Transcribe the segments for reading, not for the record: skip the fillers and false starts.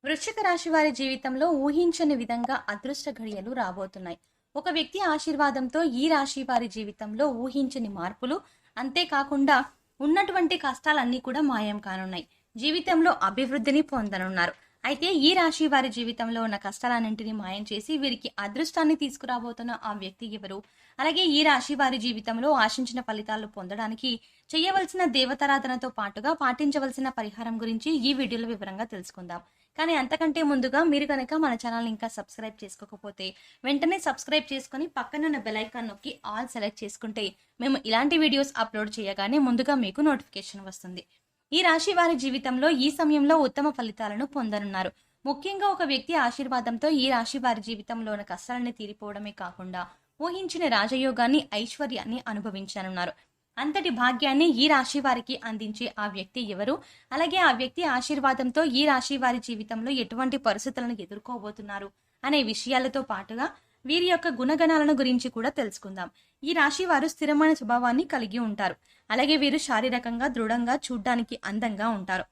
వృశ్చిక రాశి వారి జీవితంలో ఊహించని విధంగా అదృష్ట ఘడియలు రాబోతున్నాయి. ఒక వ్యక్తి ఆశీర్వాదంతో ఈ రాశి వారి జీవితంలో ఊహించని మార్పులు, అంతేకాకుండా ఉన్నటువంటి కష్టాలన్నీ కూడా మాయం కానున్నాయి. జీవితంలో అభివృద్ధిని పొందనున్నారు. అయితే ఈ రాశి వారి జీవితంలో ఉన్న కష్టాలన్నింటినీ మాయం చేసి వీరికి అదృష్టాన్ని తీసుకురాబోతున్న ఆ వ్యక్తి ఎవరు? అలాగే ఈ రాశి వారి జీవితంలో ఆశించిన ఫలితాలు పొందడానికి చేయవలసిన దేవతారాధనతో పాటుగా పాటించవలసిన పరిహారం గురించి ఈ వీడియోలో వివరంగా తెలుసుకుందాం. కానీ అంతకంటే ముందుగా మీరు కనుక మన ఛానల్ ఇంకా సబ్స్క్రైబ్ చేసుకోకపోతే వెంటనే సబ్స్క్రైబ్ చేసుకుని పక్కనున్న బెల్ ఐకాన్ నొక్కి ఆల్ సెలెక్ట్ చేసుకుంటే మేము ఇలాంటి వీడియోస్ అప్లోడ్ చేయగానే ముందుగా మీకు నోటిఫికేషన్ వస్తుంది. ఈ రాశి వారి జీవితంలో ఈ సమయంలో ఉత్తమ ఫలితాలను పొందనున్నారు. ముఖ్యంగా ఒక వ్యక్తి ఆశీర్వాదంతో ఈ రాశి వారి జీవితంలో ఉన్న కష్టాలని తీరిపోవడమే కాకుండా ఊహించిన రాజయోగాన్ని, ఐశ్వర్యాన్ని అనుభవించనున్నారు. అంతటి భాగ్యాన్ని ఈ రాశి వారికి అందించే ఆ వ్యక్తి ఎవరు? అలాగే ఆ వ్యక్తి ఆశీర్వాదంతో ఈ రాశి వారి జీవితంలో ఎటువంటి పరిస్థితులను ఎదుర్కోబోతున్నారు అనే విషయాలతో పాటుగా వీరి యొక్క గుణగణాలను గురించి కూడా తెలుసుకుందాం. ఈ రాశి వారు స్థిరమైన స్వభావాన్ని కలిగి ఉంటారు. అలాగే వీరు శారీరకంగా దృఢంగా, చూడ్డానికి అందంగా ఉంటారు.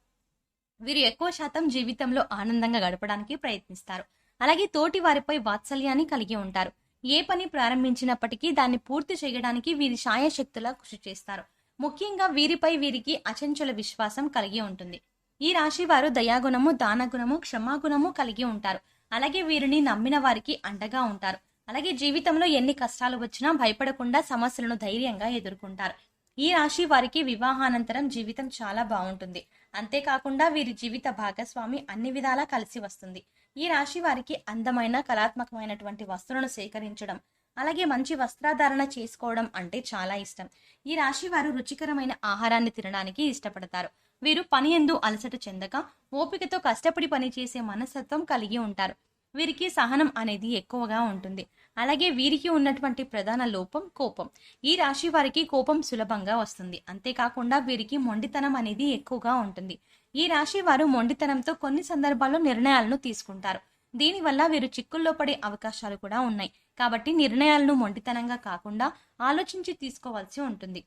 వీరు ఎక్కువ శాతం జీవితంలో ఆనందంగా గడపడానికి ప్రయత్నిస్తారు. అలాగే తోటి వారిపై వాత్సల్యాన్ని కలిగి ఉంటారు. ఏ పని ప్రారంభించినప్పటికీ దాన్ని పూర్తి చేయడానికి వీరి శాయశక్తులా కృషి చేస్తారు. ముఖ్యంగా వీరిపై వీరికి అచంచల విశ్వాసం కలిగి ఉంటుంది. ఈ రాశి వారు దయాగుణము, దానగుణము, క్షమాగుణము కలిగి ఉంటారు. అలాగే వీరిని నమ్మిన వారికి అండగా ఉంటారు. అలాగే జీవితంలో ఎన్ని కష్టాలు వచ్చినా భయపడకుండా సమస్యలను ధైర్యంగా ఎదుర్కొంటారు. ఈ రాశి వారికి వివాహానంతరం జీవితం చాలా బాగుంటుంది. అంతేకాకుండా వీరి జీవిత భాగస్వామి అన్ని విధాలా కలిసి వస్తుంది. ఈ రాశి వారికి అందమైన, కళాత్మకమైనటువంటి వస్తువులను సేకరించడం, అలాగే మంచి వస్త్రాధారణ చేసుకోవడం అంటే చాలా ఇష్టం. ఈ రాశి వారు రుచికరమైన ఆహారాన్ని తినడానికి ఇష్టపడతారు. వీరు పని యందు అలసట చెందక ఓపికతో కష్టపడి పనిచేసే మనస్తత్వం కలిగి ఉంటారు. వీరికి సహనం అనేది ఎక్కువగా ఉంటుంది. అలాగే వీరికి ఉన్నటువంటి ప్రధాన లోపం కోపం. ఈ రాశి వారికి కోపం సులభంగా వస్తుంది. అంతేకాకుండా వీరికి మొండితనం అనేది ఎక్కువగా ఉంటుంది. ఈ రాశి వారు మొండితనంతో కొన్ని సందర్భాల్లో నిర్ణయాలను తీసుకుంటారు. దీనివల్ల వీరు చిక్కుల్లో పడే అవకాశాలు కూడా ఉన్నాయి. కాబట్టి నిర్ణయాలను మొండితనంగా కాకుండా ఆలోచించి తీసుకోవాల్సి ఉంటుంది.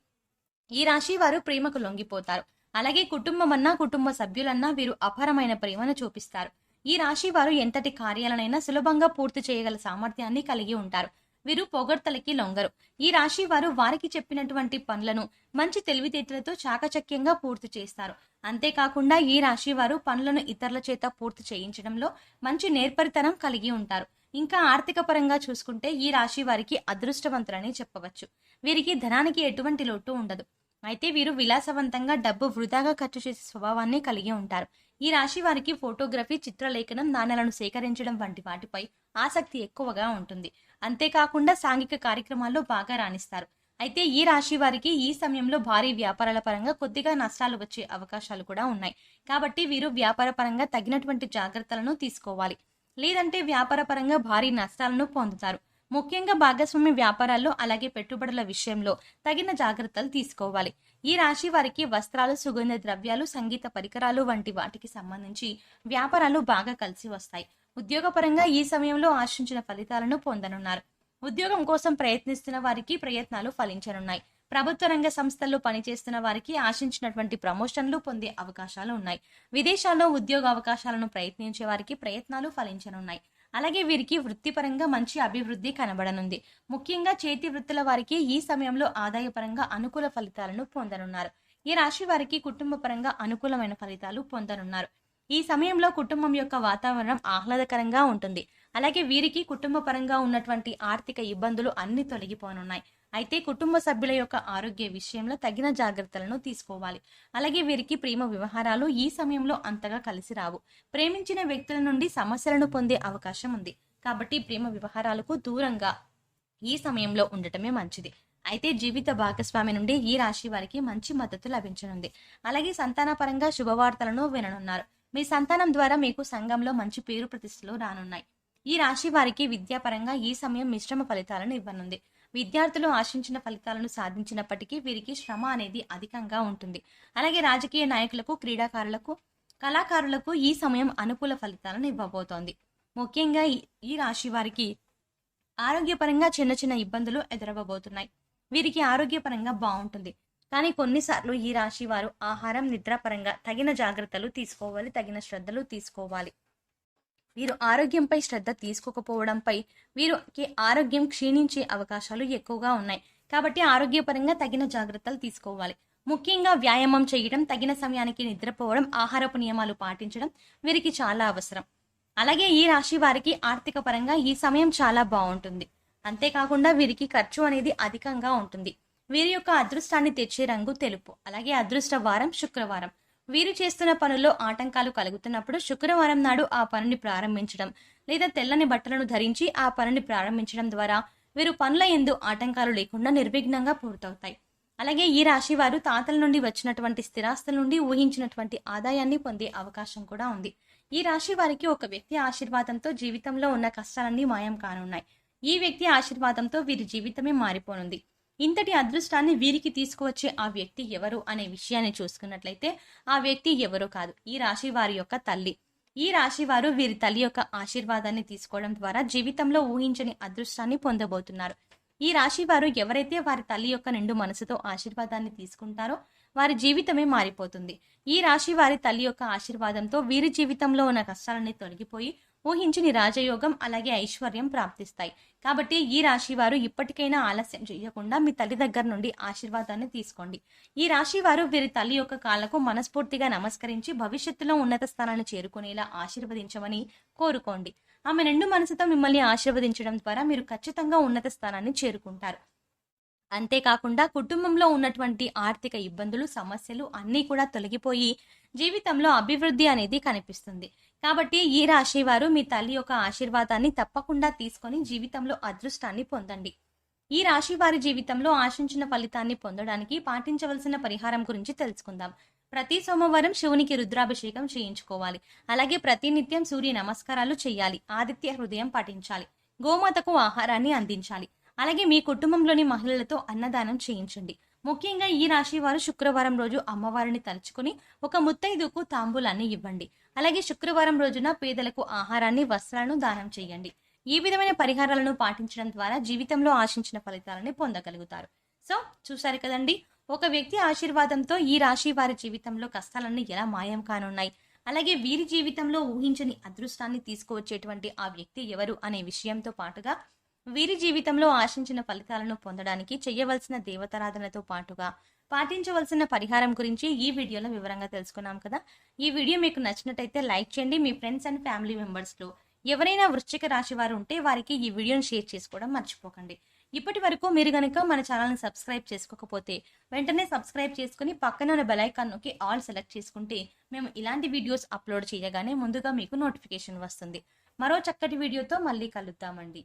ఈ రాశి వారు ప్రేమకు లొంగిపోతారు. అలాగే కుటుంబం అన్నా, కుటుంబ సభ్యులన్నా వీరు అపారమైన ప్రేమను చూపిస్తారు. ఈ రాశి వారు ఎంతటి కార్యాలనైనా సులభంగా పూర్తి చేయగల సామర్థ్యాన్ని కలిగి ఉంటారు. వీరు పొగడ్తలకి లొంగరు. ఈ రాశి వారు వారికి చెప్పినటువంటి పనులను మంచి తెలివితేటలతో చాకచక్యంగా పూర్తి చేస్తారు. అంతేకాకుండా ఈ రాశి వారు పనులను ఇతరుల చేత పూర్తి చేయించడంలో మంచి నేర్పరితనం కలిగి ఉంటారు. ఇంకా ఆర్థిక పరంగా చూసుకుంటే ఈ రాశి వారికి అదృష్టవంతులని చెప్పవచ్చు. వీరికి ధనానికి ఎటువంటి లోటు ఉండదు. అయితే వీరు విలాసవంతంగా డబ్బు వృధాగా ఖర్చు చేసే స్వభావాన్ని కలిగి ఉంటారు. ఈ రాశి వారికి ఫోటోగ్రఫీ, చిత్రలేఖనం, నాణేలను సేకరించడం వంటి వాటిపై ఆసక్తి ఎక్కువగా ఉంటుంది. అంతేకాకుండా సాంఘిక కార్యక్రమాల్లో బాగా రాణిస్తారు. అయితే ఈ రాశి వారికి ఈ సమయంలో భారీ వ్యాపారాల పరంగా కొద్దిగా నష్టాలు వచ్చే అవకాశాలు కూడా ఉన్నాయి. కాబట్టి వీరు వ్యాపార పరంగా తగినటువంటి జాగ్రత్తలను తీసుకోవాలి. లేదంటే వ్యాపార పరంగా భారీ నష్టాలను పొందుతారు. ముఖ్యంగా భాగస్వామ్య వ్యాపారాల్లో, అలాగే పెట్టుబడుల విషయంలో తగిన జాగ్రత్తలు తీసుకోవాలి. ఈ రాశి వారికి వస్త్రాలు, సుగంధ ద్రవ్యాలు, సంగీత పరికరాలు వంటి వాటికి సంబంధించి వ్యాపారాలు బాగా కలిసి వస్తాయి. ఉద్యోగపరంగా ఈ సమయంలో ఆశించిన ఫలితాలను పొందనున్నారు. ఉద్యోగం కోసం ప్రయత్నిస్తున్న వారికి ప్రయత్నాలు ఫలించనున్నాయి. ప్రభుత్వ రంగ సంస్థల్లో పనిచేస్తున్న వారికి ఆశించినటువంటి ప్రమోషన్లు పొందే అవకాశాలు ఉన్నాయి. విదేశాల్లో ఉద్యోగ అవకాశాలను ప్రయత్నించే వారికి ప్రయత్నాలు ఫలించనున్నాయి. అలాగే వీరికి వృత్తిపరంగా మంచి అభివృద్ధి కనబడనుంది. ముఖ్యంగా చేతి వృత్తుల వారికి ఈ సమయంలో ఆదాయపరంగా అనుకూల ఫలితాలను పొందనున్నారు. ఈ రాశి వారికి కుటుంబ పరంగా అనుకూలమైన ఫలితాలు పొందనున్నారు. ఈ సమయంలో కుటుంబం యొక్క వాతావరణం ఆహ్లాదకరంగా ఉంటుంది. అలాగే వీరికి కుటుంబ పరంగా ఉన్నటువంటి ఆర్థిక ఇబ్బందులు అన్ని తొలగిపోనున్నాయి. అయితే కుటుంబ సభ్యుల యొక్క ఆరోగ్య విషయంలో తగిన జాగ్రత్తలను తీసుకోవాలి. అలాగే వీరికి ప్రేమ వ్యవహారాలు ఈ సమయంలో అంతగా కలిసి రావు. ప్రేమించిన వ్యక్తుల నుండి సమస్యలను పొందే అవకాశం ఉంది. కాబట్టి ప్రేమ వ్యవహారాలకు దూరంగా ఈ సమయంలో ఉండటమే మంచిది. అయితే జీవిత భాగస్వామి నుండి ఈ రాశి వారికి మంచి మద్దతు లభించనుంది. అలాగే సంతానపరంగా శుభవార్తలను విననున్నారు. మీ సంతానం ద్వారా మీకు సంఘంలో మంచి పేరు ప్రతిష్టలు రానున్నాయి. ఈ రాశి వారికి విద్యాపరంగా ఈ సమయం మిశ్రమ ఫలితాలను ఇవ్వనుంది. విద్యార్థులు ఆశించిన ఫలితాలను సాధించినప్పటికీ వీరికి శ్రమ అనేది అధికంగా ఉంటుంది. అలాగే రాజకీయ నాయకులకు, క్రీడాకారులకు, కళాకారులకు ఈ సమయం అనుకూల ఫలితాలను ఇవ్వబోతోంది. ముఖ్యంగా ఈ రాశి వారికి ఆరోగ్యపరంగా చిన్న చిన్న ఇబ్బందులు ఎదురవబోతున్నాయి. వీరికి ఆరోగ్యపరంగా బాగుంటుంది. కానీ కొన్నిసార్లు ఈ రాశి వారు ఆహారం, నిద్ర పరంగా తగిన జాగ్రత్తలు తీసుకోవాలి, తగిన శ్రద్ధలు తీసుకోవాలి. వీరు ఆరోగ్యంపై శ్రద్ధ తీసుకోకపోవడంపై వీరికి ఆరోగ్యం క్షీణించే అవకాశాలు ఎక్కువగా ఉన్నాయి. కాబట్టి ఆరోగ్యపరంగా తగిన జాగ్రత్తలు తీసుకోవాలి. ముఖ్యంగా వ్యాయామం చేయడం, తగిన సమయానికి నిద్రపోవడం, ఆహారపు నియమాలు పాటించడం వీరికి చాలా అవసరం. అలాగే ఈ రాశి వారికి ఆర్థిక పరంగా ఈ సమయం చాలా బాగుంటుంది. అంతేకాకుండా వీరికి ఖర్చు అనేది అధికంగా ఉంటుంది. వీరి యొక్క అదృష్టాన్ని తెచ్చే రంగు తెలుపు. అలాగే అదృష్ట వారం శుక్రవారం. వీరు చేస్తున్న పనుల్లో ఆటంకాలు కలుగుతున్నప్పుడు శుక్రవారం నాడు ఆ పనిని ప్రారంభించడం లేదా తెల్లని బట్టలను ధరించి ఆ పనిని ప్రారంభించడం ద్వారా వీరు పనుల యందు ఆటంకాలు లేకుండా నిర్విఘ్నంగా పూర్తవుతాయి. అలాగే ఈ రాశి వారు తాతల నుండి వచ్చినటువంటి స్థిరాస్తుల నుండి ఊహించినటువంటి ఆదాయాన్ని పొందే అవకాశం కూడా ఉంది. ఈ రాశి వారికి ఒక వ్యక్తి ఆశీర్వాదంతో జీవితంలో ఉన్న కష్టాలన్నీ మాయం కానున్నాయి. ఈ వ్యక్తి ఆశీర్వాదంతో వీరి జీవితమే మారిపోనుంది. ఇంతటి అదృష్టాన్ని వీరికి తీసుకువచ్చే ఆ వ్యక్తి ఎవరు అనే విషయాన్ని చూసుకున్నట్లయితే ఆ వ్యక్తి ఎవరో కాదు, ఈ రాశి వారి యొక్క తల్లి. ఈ రాశి వారు వీరి తల్లి యొక్క ఆశీర్వాదాన్ని తీసుకోవడం ద్వారా జీవితంలో ఊహించని అదృష్టాన్ని పొందబోతున్నారు. ఈ రాశి వారు ఎవరైతే వారి తల్లి యొక్క నిండు మనసుతో ఆశీర్వాదాన్ని తీసుకుంటారో వారి జీవితమే మారిపోతుంది. ఈ రాశి వారి తల్లి యొక్క ఆశీర్వాదంతో వీరి జీవితంలో ఉన్న కష్టాలన్నీ తొలగిపోయి ఊహించని రాజయోగం అలాగే ఐశ్వర్యం ప్రాప్తిస్తాయి. కాబట్టి ఈ రాశి వారు ఇప్పటికైనా ఆలస్యం చేయకుండా మీ తల్లి దగ్గర నుండి ఆశీర్వాదాన్ని తీసుకోండి. ఈ రాశి వారు వీరి తల్లి యొక్క కాళ్లకు మనస్ఫూర్తిగా నమస్కరించి భవిష్యత్తులో ఉన్నత స్థానాన్ని చేరుకునేలా ఆశీర్వదించమని కోరుకోండి. ఆమె నిండు మనసుతో మిమ్మల్ని ఆశీర్వదించడం ద్వారా మీరు ఖచ్చితంగా ఉన్నత స్థానాన్ని చేరుకుంటారు. అంతేకాకుండా కుటుంబంలో ఉన్నటువంటి ఆర్థిక ఇబ్బందులు, సమస్యలు అన్నీ కూడా తొలగిపోయి జీవితంలో అభివృద్ధి అనేది కనిపిస్తుంది. కాబట్టి ఈ రాశి వారు మీ తల్లి యొక్క ఆశీర్వాదాన్ని తప్పకుండా తీసుకొని జీవితంలో అదృష్టాన్ని పొందండి. ఈ రాశి వారి జీవితంలో ఆశించిన ఫలితాన్ని పొందడానికి పాటించవలసిన పరిహారం గురించి తెలుసుకుందాం. ప్రతి సోమవారం శివునికి రుద్రాభిషేకం చేయించుకోవాలి. అలాగే ప్రతినిత్యం సూర్య నమస్కారాలు చేయాలి. ఆదిత్య హృదయం పఠించాలి. గోమాతకు ఆహారాన్ని అందించాలి. అలాగే మీ కుటుంబంలోని మహిళలతో అన్నదానం చేయించండి. ముఖ్యంగా ఈ రాశి వారు శుక్రవారం రోజు అమ్మవారిని తలుచుకుని ఒక ముత్తైదుకు తాంబూలాన్ని ఇవ్వండి. అలాగే శుక్రవారం రోజున పేదలకు ఆహారాన్ని, వస్త్రాలను దానం చేయండి. ఈ విధమైన పరిహారాలను పాటించడం ద్వారా జీవితంలో ఆశించిన ఫలితాలని పొందగలుగుతారు. సో చూశారు కదండి, ఒక వ్యక్తి ఆశీర్వాదంతో ఈ రాశి వారి జీవితంలో కష్టాలన్నీ ఎలా మాయం కానున్నాయి, అలాగే వీరి జీవితంలో ఊహించని అదృష్టాన్ని తీసుకువచ్చేటువంటి ఆ వ్యక్తి ఎవరు అనే విషయంతో పాటుగా వీరి జీవితంలో ఆశించిన ఫలితాలను పొందడానికి చేయవలసిన దేవతారాధనతో పాటుగా పాటించవలసిన పరిహారం గురించి ఈ వీడియోలో వివరంగా తెలుసుకున్నాం కదా. ఈ వీడియో మీకు నచ్చినట్టయితే లైక్ చేయండి. మీ ఫ్రెండ్స్ అండ్ ఫ్యామిలీ మెంబర్స్లో ఎవరైనా వృశ్చిక రాశి వారు ఉంటే వారికి ఈ వీడియోని షేర్ చేసుకోవడం మర్చిపోకండి. ఇప్పటి వరకు మీరు కనుక మన ఛానల్ని సబ్స్క్రైబ్ చేసుకోకపోతే వెంటనే సబ్స్క్రైబ్ చేసుకుని పక్కన ఉన్న బెల్ ఐకాన్ నొక్కి ఆల్ సెలెక్ట్ చేసుకుంటే మేము ఇలాంటి వీడియోస్ అప్లోడ్ చేయగానే ముందుగా మీకు నోటిఫికేషన్ వస్తుంది. మరో చక్కటి వీడియోతో మళ్ళీ కలుద్దామండి.